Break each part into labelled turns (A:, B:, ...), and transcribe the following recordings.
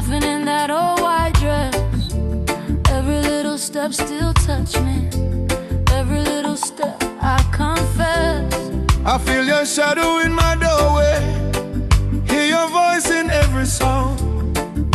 A: laughing in that old white dress. Every little step still touch me. Every little step I confess.
B: I feel your shadow in my doorway, hear your voice in every song.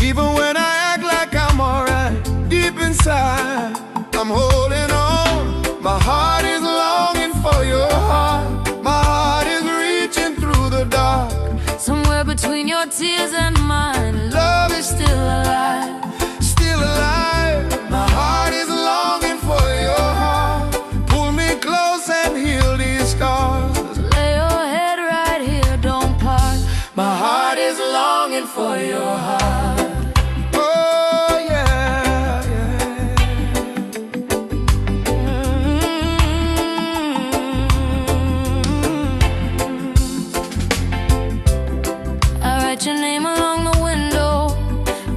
B: Even when I act like I'm alright, deep inside I'm holding on. My heart is longing for your heart. My heart is reaching through the dark.
A: Somewhere between your tears and mine, love is still alive.
B: Still alive. My heart is longing for your heart. Pull me close and heal these scars.
A: Lay your head right here, don't part.
B: My heart is longing for your heart. Oh yeah, yeah.
A: I write your name along the window.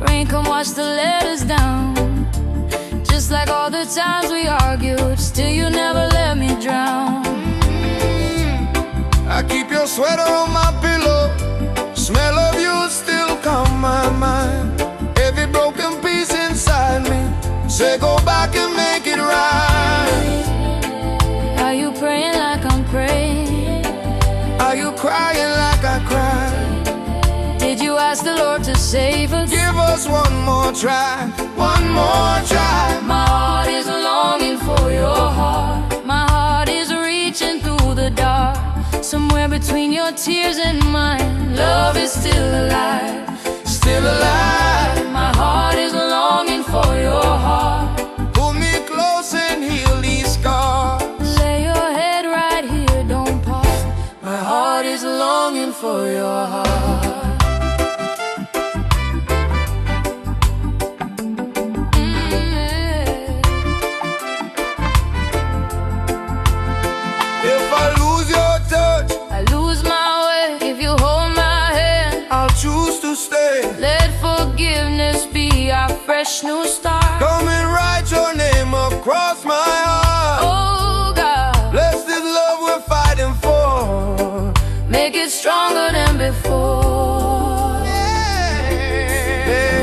A: Rain come wash the letters down. Just like all the times we argued, still you never let me drown.
B: I keep your sweater on my pillow. Smell of you still calm my mind. Every broken piece inside me say go back and make it right.
A: Are you praying like I'm praying?
B: Are you crying like I cried?
A: Did you ask the Lord to save us?
B: Give us one more try, one more try.
A: My heart is longing for your heart. My heart is reaching through the dark. Somewhere between your tears and mine, love is still alive.
B: Still alive.
A: My heart is longing for your heart.
B: Pull me close and heal these scars.
A: Lay your head right here, don't part. My heart is longing for your heart.
B: If I lose your touch,
A: I lose my way. If you hold my hand,
B: I'll choose to stay.
A: let forgiveness be our fresh new start.
B: Come and write your name across my heart.
A: Oh God,
B: Bless this love we're fighting for.
A: make it stronger than before.
B: Yeah.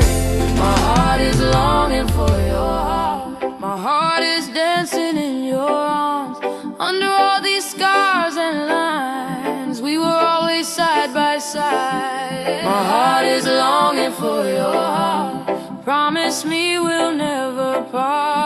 A: My heart is longing for your heart. My heart is dancing in your arms. Under all these scars and lines, we were always side by side. My heart is longing for your heart. Promise me we'll never part.